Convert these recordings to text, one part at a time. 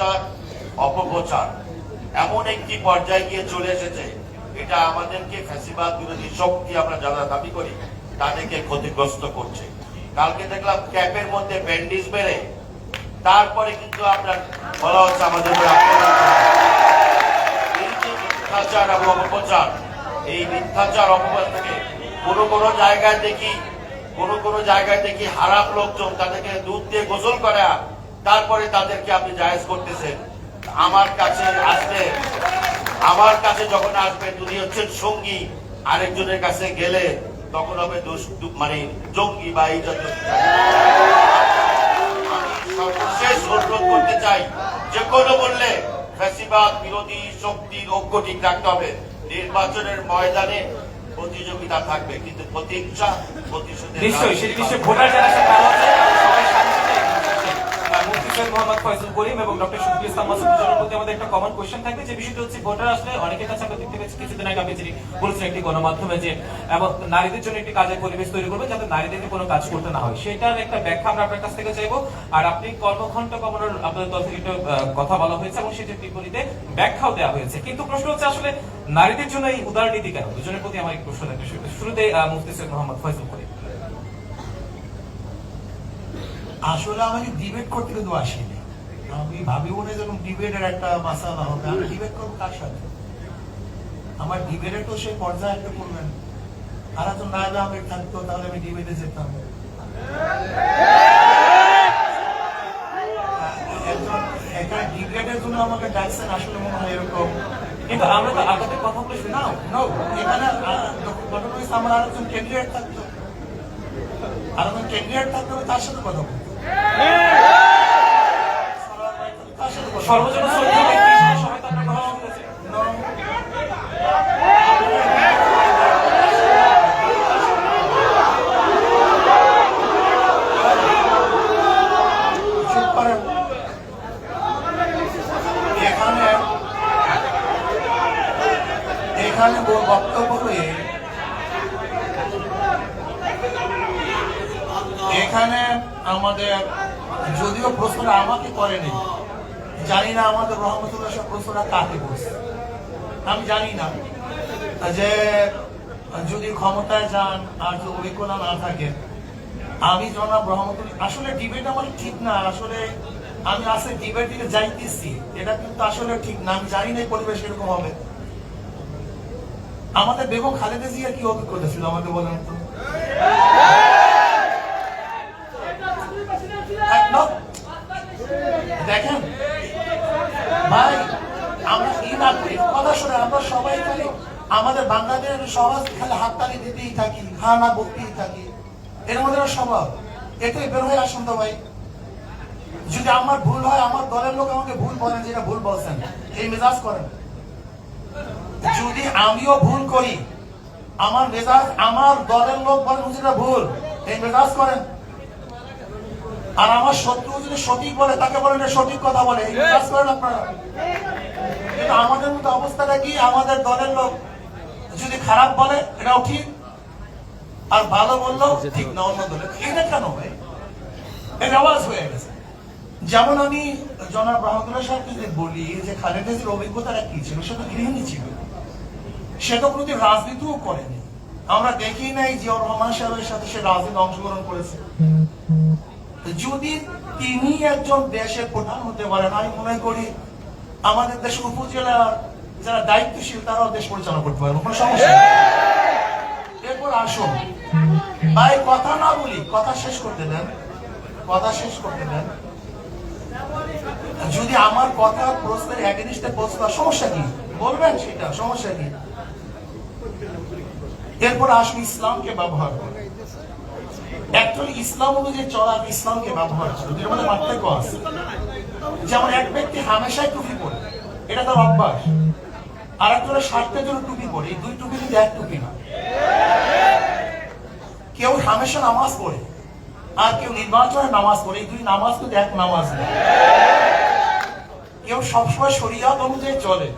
মিথ্যাচার অপপ্রচার এমন একটি পর্যায়ে গিয়ে চলে এসেছে, এটা আমাদেরকে ফ্যাসিবাদ বিরোধী শক্তি আমরা যারা দাবি করি তাদেরকে ক্ষতিগ্রস্ত করছে। কালকে দেখলাম ক্যাপের মধ্যে ব্যান্ডেজ বেড়ে তারপরে কিন্তু আমরা বলা হচ্ছে আমাদের এই যে মিথ্যাচার এবং অপপ্রচার, এই মিথ্যাচার অপপ্রচার থেকে কোনো জায়গায় দেখি হারাম লোকজন তাদেরকে দুধ দিয়ে গোসল করা, তারপরে তাদেরকে আপনি জায়েজ করতেছেন। আমার কাছে যখন আসবেন যদি হচ্ছেন সঙ্গী, আরেকজনের কাছে গেলে তখন হবে মানে জঙ্গি বা এই জাতীয়। আমি সর্বশেষ অনুরোধ করতে চাই, যে কোনো মূল্যে ফ্যাসিবাদ বিরোধী শক্তির ঐক্য ঠিক রাখতে হবে। নির্বাচনের ময়দানে প্রতিযোগিতা থাকবে, কিন্তু প্রতিহিংসা প্রতিশোধের নিশ্চয়ই সেটি নিশ্চয়ই ভোটার জেনারেশন ভালো আছে। সবাই শান্তিতে মুফতি সৈয়দ মোহাম্মদ ফয়জুল করিম এবং ডক্টর শফিকুল ইসলাম মাসুদ দুজনের মধ্যে আমাদের একটা কমন কোশ্চেন থাকবে, যে বিষয়টা হচ্ছে ভোটার আসলে অনেকের কাছে আমরা দেখতে পেয়েছি কিছুদিন আগে আপনি যিনি বলেছেন একটি গণমাধ্যমে যে এবং নারীদের জন্য একটি কাজের পরিবেশ তৈরি করবে যাতে নারীদেরকে কোনো কাজ করতে না হয়, সেটার একটা ব্যাখ্যা আমরা আপনার কাছ থেকে চাইবো। আর আপনি কর্মঘণ্টা কমানোর আপনাদের তরফ থেকে একটা কথা বলা হয়েছে এবং সেটির বিপরীতে ব্যাখ্যাও দেওয়া হয়েছে, কিন্তু প্রশ্ন হচ্ছে আসলে নারীদের জন্য এই উদারনীতি কেন? দুজনের প্রতি আমার এই প্রশ্ন থাকবে। শুরুতে মুফতি সৈয়দ মোহাম্মদ ফয়জুল করিম। আসলে আমাকে ডিবেট করতে কিন্তু আসেনি, আমি ভাবিও না যখন ডিবেটের একটা মাসালা হবে, আমি ডিবেট করবো কার সাথে? আমার ডিবেটে তো সেই পর্যায়ে একটা করবেন, আর তো নাইবে আমি থাকতো তাহলে আমি ডিবেটে যেতাম। এখানে ডিবেটের জন্য আমাকে ডাকছেন আসলে মনে হয় এরকম, কিন্তু আমরা তো আপনাদের কথা বলে শুনি না। এখানে ঘটনা হয়েছে আমার আরেকজন ক্যান্ডিডেট থাকতো, আরেকজন ক্যান্ডিডেট থাকতো, তার সাথে কথা বলতো। সর্বজন শ্রদ্ধেয় ব্যক্তি হিসেবে সবাই তো আপনার কথা শুনেছে। এখানে বক্তব্য হয়ে এখানে আমাদের যদিও প্রশ্নটা আমাকে করেনি, জানি না আমাদের রহমতুল্লাহ সব প্রশ্নটা কাকে বলছে, আমি জানি না যে যদি ক্ষমতায় যান আর যদি অভিজ্ঞতা না থাকে, আমি জনাব রহমতুল্লাহ আসলে ডিবেট আমার ঠিক না, আসলে আমি আসলে ডিবেট দিকে যাইতেছি, এটা কিন্তু আসলে ঠিক না, আমি জানি না এই পরিবেশ এরকম হবে। আমাদের বেগম খালেদা জিয়ার কি অভিজ্ঞতা ছিল আমাকে বলেন তো? দেখেন ভাই, আমরা কি না করি কথা শুনে আমরা সবাই খালি আমাদের বাংলাদেশের সমাজ খালি হাততালি দিতেই থাকি, হা না বলতেই থাকি, এর মধ্যে স্বভাব এটাই বের হয়ে আসুন তো ভাই। যদি আমার ভুল হয়, আমার দলের লোক আমাকে ভুল বলেন, যেটা ভুল বলছেন এই মেজাজ করেন। যদি আমিও ভুল করি, আমার মেজাজ আমার দলের লোক বলেন যেটা ভুল, এই মেজাজ করেন। আর আমার শত্রু যদি সঠিক বলে তাকে বলেন সঠিক কথা বলে, এই মেজাজ করেন আপনারা। কিন্তু আমাদের মতো অবস্থাটা কি, আমাদের দলের লোক যদি খারাপ বলে এটাও ঠিক, আর ভালো বললেও ঠিক না অন্য দলে, এটা কেন ভাই? এটা আওয়াজ হয়ে গেছে। যেমন আমি জনাব রহমতুল্লাহ সাহেবকে যদি বলি যে খালেদা জিয়ার অভিজ্ঞতাটা কি ছিল, সে তো গৃহিণী ছিল, সে তো প্রতি রাজনীতিও করেনি, আমরা দেখি নাই জিয়াউর রহমান সাহেবের সাথে সে রাজনীতি অংশগ্রহণ করেছে। যদি তিনি একজন দেশের প্রধান হতে পারেন, আমি মনে করি আমাদের দেশের উপজেলার যারা দায়িত্বশীল তারাও দেশ পরিচালনা করতে পারবে, কোনো সমস্যা নেই। এরপর আসুন ভাই, কথা না বলি, কথা শেষ করতে দেন, কথা শেষ করতে দেন। যদি আমার কথা প্রশ্নের এগেনিস্টে প্রশ্ন, সমস্যা কি বলবেন, সেটা সমস্যা কি। এরপর আসুন ইসলামকে ব্যবহার করে, অ্যাকচুয়ালি ইসলাম অনুযায়ী চলা ইসলামকে ব্যবহার করে, এর মধ্যে পার্থক্য আছে। যেমন এক ব্যক্তি হামেশাই টুপি পরে, এটা তার অভ্যাস, আর একজনের স্বার্থের জন্য টুপি পরে, এই দুই টুপি কিন্তু এক টুপি না। কেউ হামেশা নামাজ পড়ে আর কেউ নির্বাচনে নামাজ পড়ে, এই দুই নামাজ কিন্তু এক নামাজ না। কেউ সবসময় শরিয়ত অনুযায়ী চলে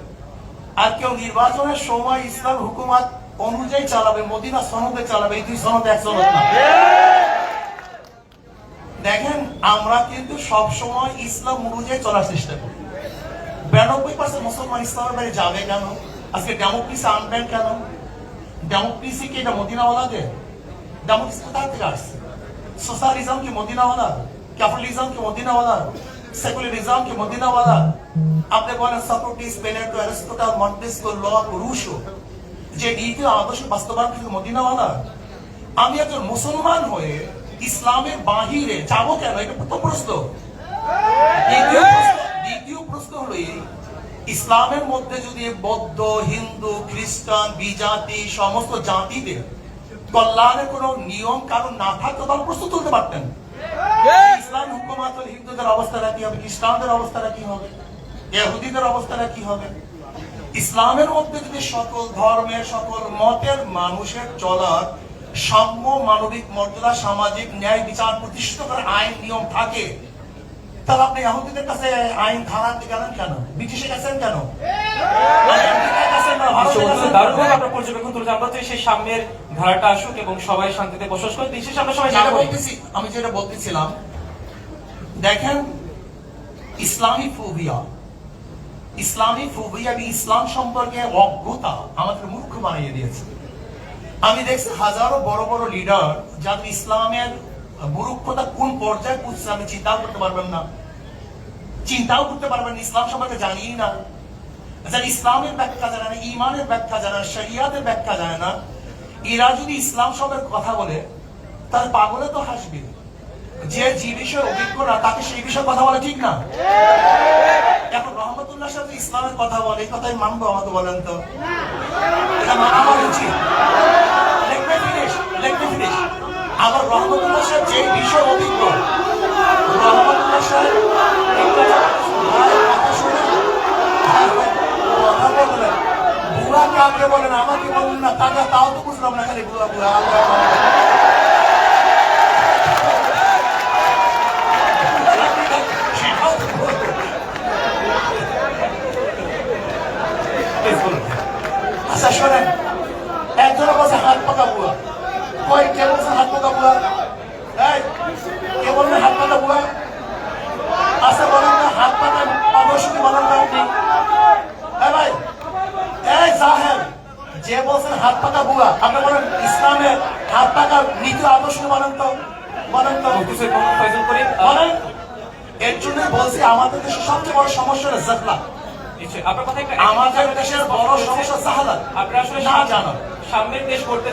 আর কেউ নির্বাচনের সময় ইসলাম হুকুমত অনুযায়ী চালাবে, মদিনা সনদে চালাবে, এই দুই সনদ এক সনদ না। দেখেন আমরা কিন্তু সব সময় ইসলাম অনুযায়ী চলার চেষ্টা করি, 92% মুসলমান ইসলামের বাইরে যাবে কেন? আজকে ডেমোক্রেসি আনবেন কেন? ডেমোক্রেসি কি এটা মদিনাওয়ালাদের? ডেমোক্রেসি কোথা থেকে আসছে? সোশ্যালিজম কি মদিনাওয়ালা? ক্যাপিটালিজম কি মদিনাওয়ালা? সেকুলারিজম কি মদিনাওয়ালা? আপনি বলেন Socrates, Plato, Aristotle, Montesquieu, Locke, Rousseau, যে নীতি আদর্শ বাস্তবায়ন কি মদিনাওয়ালা? আমি একজন মুসলমান হয়ে ইসলামের বাহিরে যাবো কেন? এটা প্রথম প্রশ্ন। দ্বিতীয় প্রশ্ন হলো এই, ইসলামের মধ্যে যদি বৌদ্ধ, হিন্দু, খ্রিস্টান, বিজাতি সমস্ত জাতিদের কল্যাণের কোন নিয়ম কারণ না থাকতো তাহলে প্রশ্ন তুলতে পারতেন। ইসলাম হুকুমাত হিন্দুদের অবস্থাটা কি হবে? খ্রিস্টানদের অবস্থাটা কি হবে? ইহুদিদের অবস্থাটা কি হবে? ইসলামের মধ্যে যদি সকল ধর্মের সকল মতের মানুষের চলার সাম্য, মানবিক মর্যাদা, সামাজিক ন্যায় বিচার প্রতিষ্ঠিত করার আইন নিয়ম থাকে, তাহলে আপনি ইহুদিদের কাছে আইন ধারাতে গেলেন কেন? ব্রিটিশে গেছেন কেন? আমেরিকায় গেছেন না, ভারতে গেছেন কেন? দারুণ আপনার পর্যবেক্ষণ তুলে আমরা চাই সেই সাম্যের ধারাটা আসুক এবং সবাই শান্তিতে বসবাস করে দিন শেষে আমরা সবাই যেটা নাগরিক। আমি যেটা বলতেছিলাম, দেখেন ইসলামী ফোবিয়া ইসলাম সম্পর্কে অজ্ঞতা আমাদের মূর্খ বানিয়ে দিয়েছে। আমি দেখছি হাজারো বড় বড় লিডার যাদের ইসলামের মূর্খতা কোন পর্যায়ে পৌঁছছে আমি চিন্তাও করতে পারবেন না, ইসলাম সম্পর্কে জানি না, যারা ইসলামের ব্যাখ্যা জানে না, ইমানের ব্যাখ্যা জানে না, শরিয়াতের ব্যাখ্যা জানে না, এরা যদি ইসলাম সম্পর্কে কথা বলে তাহলে পাগলে তো হাসবে। যে বিষয়ে অভিজ্ঞ না তাকে সেই বিষয়ে কথা বলা ঠিক না। এখন রহমতুল্লাহ সাহেব ইসলামের কথা বলে, এই কথাই মানবো? আমাকে বলেন তো, এটা মানা আমার উচিত? আবার রহমতুল্লাহ সাহেব যে বিষয়ে অভিজ্ঞ, রহমতুল্লাহ সাহেব কথা বললেন, বুড়া কাকে বলেন আমাকে বললেন না, তাকে তাও তো বুঝলাম না, খালি বুড়া বুড়া আচ্ছা শোনেন, একজনে বলছে হাত পাকা বুয়া, কই কে বলছে হাত পাকা বুয়া? এই কে বললেন হাত পাকা বুয়া? আচ্ছা বলেন না হাত পাকা অবশ্যই বলেন না আপনি। ভাই এই সাহেব, যে বলছেন হাত পাকা বুয়া, আপনি বলেন ইসলামের হাত পাকা নীতি আদর্শ বলেন তো, বলেন তো বলেন। এর জন্য বলছি আমাদের দেশের সবচেয়ে বড় সমস্যা হলো জাহলা। আপনার কথা আমাদের দেশের বড় সমস্যা জাহালাত। আপনারা আসলে না জানা। সামনের দেশ করতে